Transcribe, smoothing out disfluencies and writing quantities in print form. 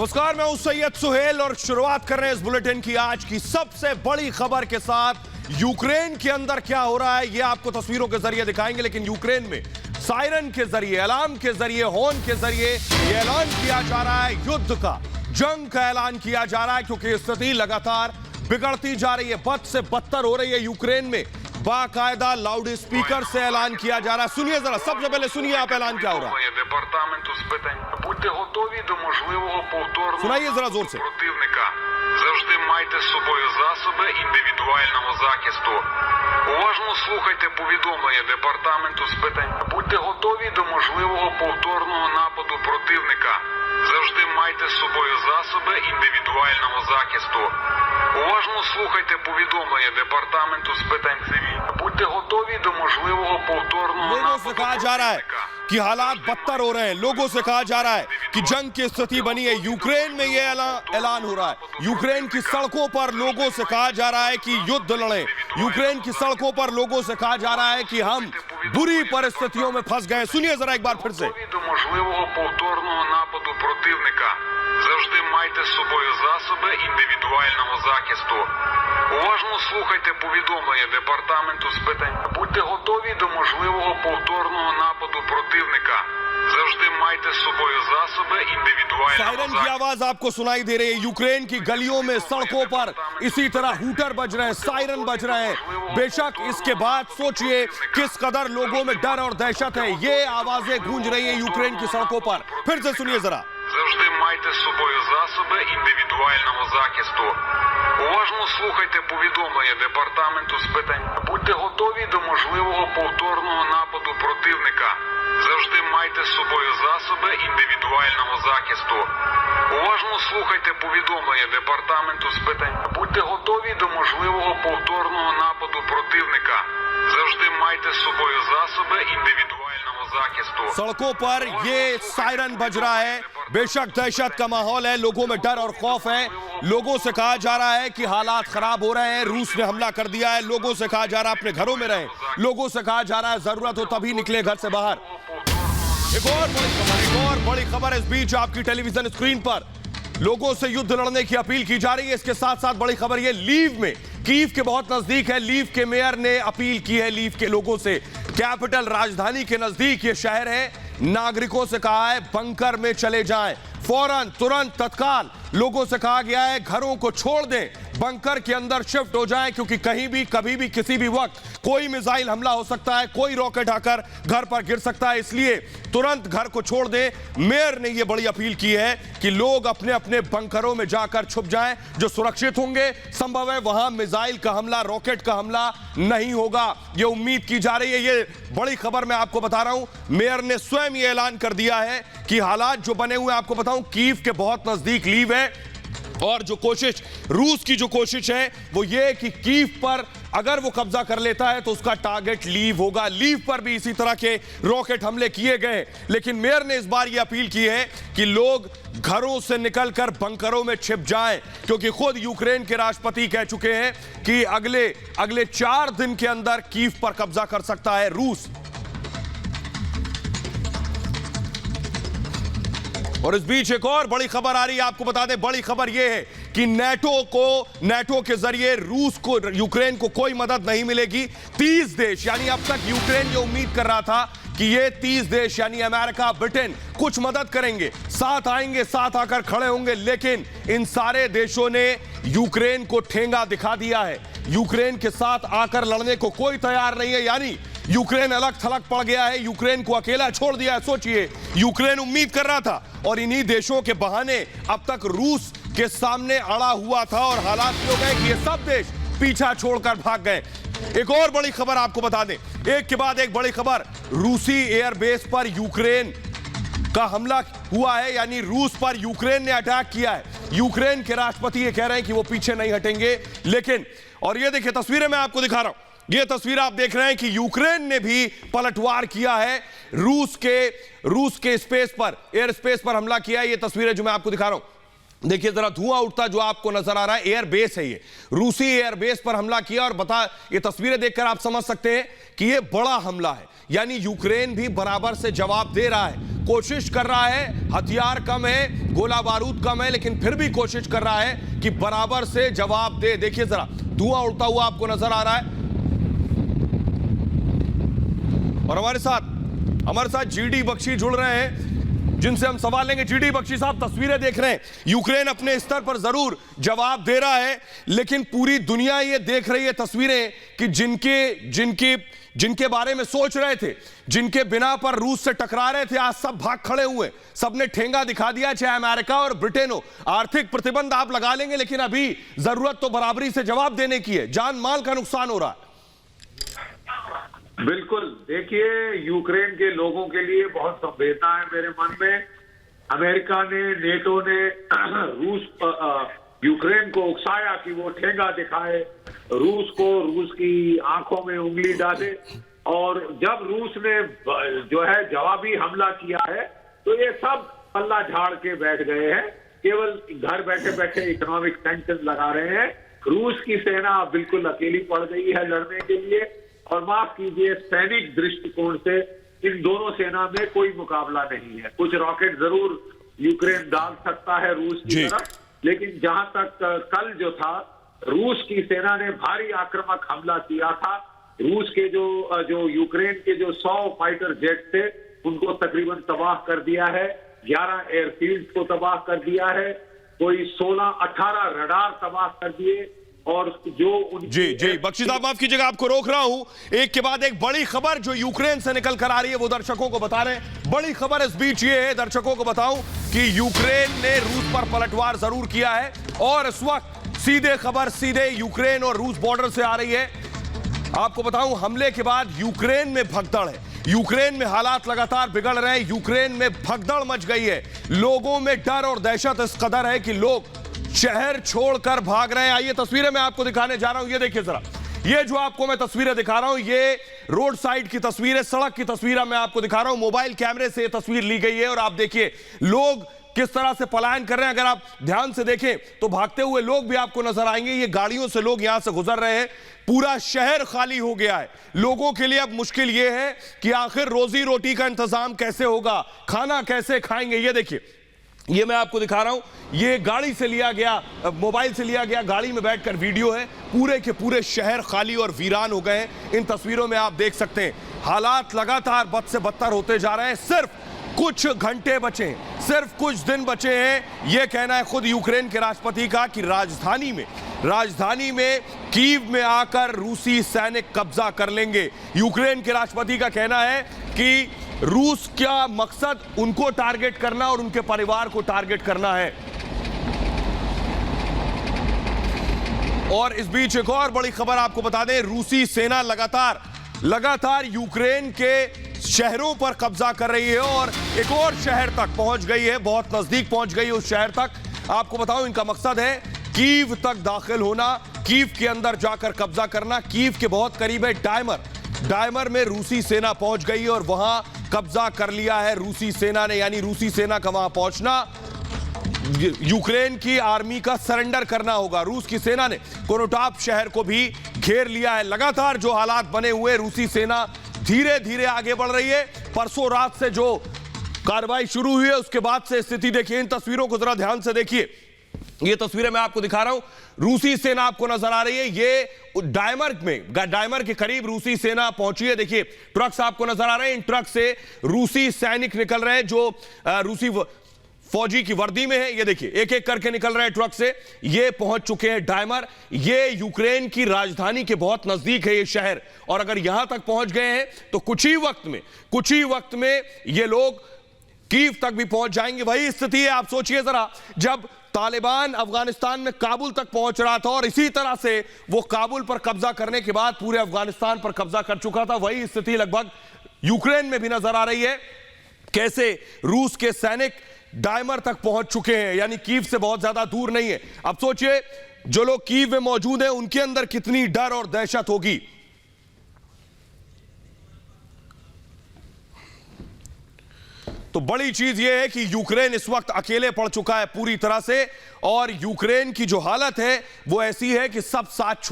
नमस्कार, मैं हूं सैयद सुहेल और शुरुआत कर रहे हैं इस बुलेटिन की आज की सबसे बड़ी खबर के साथ। यूक्रेन के अंदर क्या हो रहा है यह आपको तस्वीरों के जरिए दिखाएंगे, लेकिन यूक्रेन में सायरन के जरिए, अलार्म के जरिए, हॉर्न के जरिए यह ऐलान किया जा रहा है युद्ध का, जंग का ऐलान किया जा रहा है, क्योंकि स्थिति लगातार बिगड़ती जा रही है, बद से बदतर हो रही है। यूक्रेन में बाकायदा लाउड स्पीकर से ऐलान किया जा रहा है। सुनिए जरा, सबसे पहले सुनिए आप ऐलान क्या हो रहा है। Департаменту з питань. Будьте готові до можливого повторного Сунає зразу нападу це. противника. Завжди майте з собою засоби індивідуального захисту. Уважно слухайте повідомлення Департаменту з питань. Будьте готові до можливого повторного нападу противника. Завжди майте з собою засоби індивідуального захисту. Уважно слухайте повідомлення Департаменту з питань цивільних. Будьте готові до можливого повторного लोगों से нападу कहा जा रहा है противника. कि हालात बदतर हो रहे हैं, लोगों से कहा जा रहा है कि जंग की स्थिति बनी है। यूक्रेन में यह ऐलान हो रहा है। यूक्रेन की सड़कों पर लोगों से कहा जा रहा है कि युद्ध लड़ें। यूक्रेन की सड़कों पर लोगों से कहा जा रहा है कि हम बुरी परिस्थितियों में फंस गए। सुनिए जरा एक बार फिर से। Готові до можливого повторного нападу противника. Завжди майте з собою засоби індивідуального захисту. Уважно слухайте повідомлення Департаменту з питань. Будьте готові до можливого повторного нападу противника. Завжди майте з собою засоби індивідуального सायरन की захисту. आवाज आपको सुनाई दे रही है। यूक्रेन की गलियों में, सड़कों पर इसी तरह हूटर बज रहे हैं, सायरन बज रहे हैं। बेशक इसके बाद सोचिए किस कदर लोगों में डर और दहशत है। ये आवाजें गूंज रही है यूक्रेन की सड़कों पर। फिर से सुनिए जरा। Завжди майте з собою засоби індивідуального захисту. Уважно слухайте повідомлення Департаменту з питань. Будьте готові до можливого повторного нападу противника. Завжди майте з собою засоби індивідуального захисту. Уважно слухайте повідомлення Департаменту з питань. Будьте готові до можливого повторного нападу противника. Завжди майте з собою засоби індивідуального захисту. सड़कों पर ये सायरन बज रहा है। बेशक दहशत का माहौल है, लोगों में डर और खौफ है। लोगों से कहा जा रहा है कि हालात खराब हो रहे हैं, रूस ने हमला कर दिया है। लोगों से कहा जा रहा है अपने घरों में रहें। लोगों से कहा जा रहा है जरूरत हो तभी निकले घर से बाहर। एक और बड़ी खबर इस बीच आपकी टेलीविजन स्क्रीन पर लोगों से युद्ध लड़ने की अपील की जा रही है। इसके साथ साथ बड़ी खबर ये लीव में, कीव के बहुत नजदीक है, लीव के मेयर ने अपील की है लीव के लोगों से। कैपिटल राजधानी के नजदीक ये शहर है। नागरिकों से कहा है बंकर में चले जाएं, फौरन, तुरंत, तत्काल। लोगों से कहा गया है घरों को छोड़ दें, बंकर के अंदर शिफ्ट हो जाएं, क्योंकि कहीं भी, कभी भी, किसी भी वक्त कोई मिसाइल हमला हो सकता है, कोई रॉकेट आकर घर पर गिर सकता है। इसलिए तुरंत घर को छोड़ दें। मेयर ने यह बड़ी अपील की है कि लोग अपने अपने बंकरों में जाकर छुप जाएं, जो सुरक्षित होंगे। संभव है वहां मिसाइल का हमला, रॉकेट का हमला नहीं होगा, यह उम्मीद की जा रही है। यह बड़ी खबर मैं आपको बता रहा हूं। मेयर ने स्वयं यह ऐलान कर दिया है कि हालात जो बने हुए, आपको बताऊं, कीव के बहुत नजदीक लीव है, और जो कोशिश, रूस की जो कोशिश है वो ये कि कीव पर अगर वो कब्जा कर लेता है तो उसका टारगेट लीव होगा। लीव पर भी इसी तरह के रॉकेट हमले किए गए, लेकिन मेयर ने इस बार ये अपील की है कि लोग घरों से निकलकर बंकरों में छिप जाएं, क्योंकि खुद यूक्रेन के राष्ट्रपति कह चुके हैं कि अगले 4 दिन के अंदर कीव पर कब्जा कर सकता है रूस। और इस बीच एक और बड़ी खबर आ रही है, आपको बता दें, बड़ी खबर यह है कि नेटो के जरिए रूस को, यूक्रेन को कोई मदद नहीं मिलेगी। 30 देश, यानी अब तक यूक्रेन ये उम्मीद कर रहा था कि ये 30 देश यानी अमेरिका, ब्रिटेन कुछ मदद करेंगे, साथ आएंगे, साथ आकर खड़े होंगे, लेकिन इन सारे देशों ने यूक्रेन को ठेंगा दिखा दिया है। यूक्रेन के साथ आकर लड़ने को कोई तैयार नहीं है, यानी यूक्रेन अलग थलग पड़ गया है, यूक्रेन को अकेला छोड़ दिया है। सोचिए, यूक्रेन उम्मीद कर रहा था और इन्हीं देशों के बहाने अब तक रूस के सामने अड़ा हुआ था, और हालात ये हो गए कि ये सब देश पीछा छोड़कर भाग गए। एक और बड़ी खबर आपको बता दें, एक के बाद एक बड़ी खबर। रूसी एयरबेस पर यूक्रेन का हमला हुआ है, यानी रूस पर यूक्रेन ने अटैक किया है। यूक्रेन के राष्ट्रपति ये कह रहे हैं कि वो पीछे नहीं हटेंगे, लेकिन, और ये देखिए तस्वीरें मैं आपको दिखा रहा हूं, ये तस्वीर आप देख रहे हैं कि यूक्रेन ने भी पलटवार किया है, रूस के स्पेस पर, एयर स्पेस पर हमला किया है। ये तस्वीरें जो मैं आपको दिखा रहा हूं, देखिए जरा धुआं उठता जो आपको नजर आ रहा है, एयरबेस है, ये रूसी एयरबेस पर हमला किया। और ये तस्वीरें देखकर आप समझ सकते हैं कि ये बड़ा हमला है, यानी यूक्रेन भी बराबर से जवाब दे रहा है, कोशिश कर रहा है। हथियार कम है, गोला बारूद कम है, लेकिन फिर भी कोशिश कर रहा है कि बराबर से जवाब दे। देखिए जरा, धुआं उड़ता हुआ आपको नजर आ रहा है। और हमारे साथ जीडी बख्शी जुड़ रहे हैं, जिनसे हम सवाल लेंगे। जीडी बख्शी साहब, तस्वीरें देख रहे हैं, यूक्रेन अपने स्तर पर जरूर जवाब दे रहा है, लेकिन पूरी दुनिया ये देख रही है तस्वीरें कि जिनके बारे में सोच रहे थे, जिनके बिना पर रूस से टकरा रहे थे, आज सब भाग खड़े हुए। सबने ठेंगा दिखा दिया, चाहे अमेरिका और ब्रिटेन हो। आर्थिक प्रतिबंध आप लगा लेंगे, लेकिन अभी जरूरत तो बराबरी से जवाब देने की है। जान माल का नुकसान हो रहा है। बिल्कुल, देखिए, यूक्रेन के लोगों के लिए बहुत संवेदना है मेरे मन में। अमेरिका ने, नेटो ने यूक्रेन को उकसाया कि वो ठेंगा दिखाए, रूस की आंखों में उंगली डाले। और जब रूस ने जो है जवाबी हमला किया है, तो ये सब पल्ला झाड़ के बैठ गए हैं, केवल घर बैठे बैठे इकोनॉमिक सैंक्शन लगा रहे हैं। रूस की सेना बिल्कुल अकेली पड़ गई है लड़ने के लिए, और माफ कीजिए, सैनिक दृष्टिकोण से इन दोनों सेना में कोई मुकाबला नहीं है। कुछ रॉकेट जरूर यूक्रेन दाग सकता है रूस की तरफ, लेकिन जहां तक कल जो था, रूस की सेना ने भारी आक्रामक हमला किया था। रूस के जो यूक्रेन के जो 100 फाइटर जेट थे, उनको तकरीबन तबाह कर दिया है। 11 एयरफील्ड को तबाह कर दिया है, कोई 16-18 रडार तबाह कर दिए। और जो जी बख्शी साहब, माफ कीजिएगा, आपको रोक रहा हूं। एक के बाद एक बड़ी खबर जो यूक्रेन से निकल कर आ रही है, वो दर्शकों को बता रहे हैं। बड़ी खबर इस बीच ये है, दर्शकों को बताऊं कि यूक्रेन ने रूस पर पलटवार जरूर किया है, और इस वक्त सीधे यूक्रेन और रूस बॉर्डर से आ रही है। आपको बताऊं, हमले के बाद यूक्रेन में भगदड़ है, यूक्रेन में हालात लगातार बिगड़ रहे हैं, यूक्रेन में भगदड़ मच गई है। लोगों में डर और दहशत इस कदर है कि लोग शहर छोड़कर भाग रहे हैं। आइए तस्वीरें मैं आपको दिखाने जा रहा हूं, ये देखिए जरा। ये जो आपको मैं तस्वीरें दिखा रहा हूं, ये रोड साइड की तस्वीर है, सड़क की तस्वीर मैं आपको दिखा रहा हूं। मोबाइल कैमरे से ये तस्वीर ली गई है, और आप देखिए लोग किस तरह से पलायन कर रहे हैं। अगर आप ध्यान से देखें तो भागते हुए लोग भी आपको नजर आएंगे। ये गाड़ियों से लोग यहां से गुजर रहे हैं, पूरा शहर खाली हो गया है। लोगों के लिए अब मुश्किल ये है कि आखिर रोजी रोटी का इंतजाम कैसे होगा, खाना कैसे खाएंगे। ये देखिए, ये मैं आपको दिखा रहा हूं, ये गाड़ी से लिया गया, मोबाइल से लिया गया, गाड़ी में बैठकर वीडियो है। पूरे के पूरे शहर खाली और वीरान हो गए हैं। इन तस्वीरों में आप देख सकते हैं, हालात लगातार बद से बदतर होते जा रहे हैं। सिर्फ कुछ घंटे बचे हैं, सिर्फ कुछ दिन बचे हैं। यह कहना है खुद यूक्रेन के राष्ट्रपति का कि राजधानी में कीव में आकर रूसी सैनिक कब्जा कर लेंगे। यूक्रेन के राष्ट्रपति का कहना है कि रूस का मकसद उनको टारगेट करना और उनके परिवार को टारगेट करना है। और इस बीच एक और बड़ी खबर आपको बता दें, रूसी सेना लगातार यूक्रेन के शहरों पर कब्जा कर रही है, और एक और शहर तक पहुंच गई है, बहुत नजदीक पहुंच गई है उस शहर तक। आपको बताऊं, इनका मकसद है कीव तक दाखिल होना, कीव के अंदर जाकर कब्जा करना। कीव के बहुत करीब है डायमर में रूसी सेना पहुंच गई है, और वहां कब्जा कर लिया है रूसी सेना ने। यानी रूसी सेना का वहां पहुंचना, यूक्रेन की आर्मी का सरेंडर करना होगा। रूस की सेना ने कोनोटाप शहर को भी घेर लिया है। लगातार जो हालात बने हुए, रूसी सेना धीरे धीरे आगे बढ़ रही है। परसों रात से जो कार्रवाई शुरू हुई है, उसके बाद से स्थिति देखिए। इन तस्वीरों को जरा ध्यान से देखिए, ये तस्वीरें मैं आपको दिखा रहा हूं। रूसी सेना आपको नजर आ रही है, ये डायमर के करीब रूसी सेना पहुंची है। देखिए ट्रक्स आपको नजर आ रहे हैं, इन ट्रक से रूसी सैनिक निकल रहे हैं जो रूसी फौजी की वर्दी में है। ये देखिए एक एक करके निकल रहे हैं ट्रक से, ये पहुंच चुके हैं डायमर। ये यूक्रेन की राजधानी के बहुत नजदीक है ये शहर, और अगर यहां तक पहुंच गए हैं तो कुछ ही वक्त में ये लोग कीव तक भी पहुंच जाएंगे। वही स्थिति है, आप सोचिए जरा, जब तालिबान अफगानिस्तान में काबुल तक पहुंच रहा था, और इसी तरह से वो काबुल पर कब्जा करने के बाद पूरे अफगानिस्तान पर कब्जा कर चुका था, वही स्थिति लगभग यूक्रेन में भी नजर आ रही है। कैसे रूस के सैनिक डायमर तक पहुंच चुके हैं, यानी कीव से बहुत ज्यादा दूर नहीं है। अब सोचिए जो लोग कीव में मौजूद हैं, उनके अंदर कितनी डर और दहशत होगी। तो बड़ी चीज यह है कि यूक्रेन इस वक्त अकेले पड़ चुका है पूरी तरह से, और यूक्रेन की जो हालत है वो ऐसी है कि सब साथ छोड़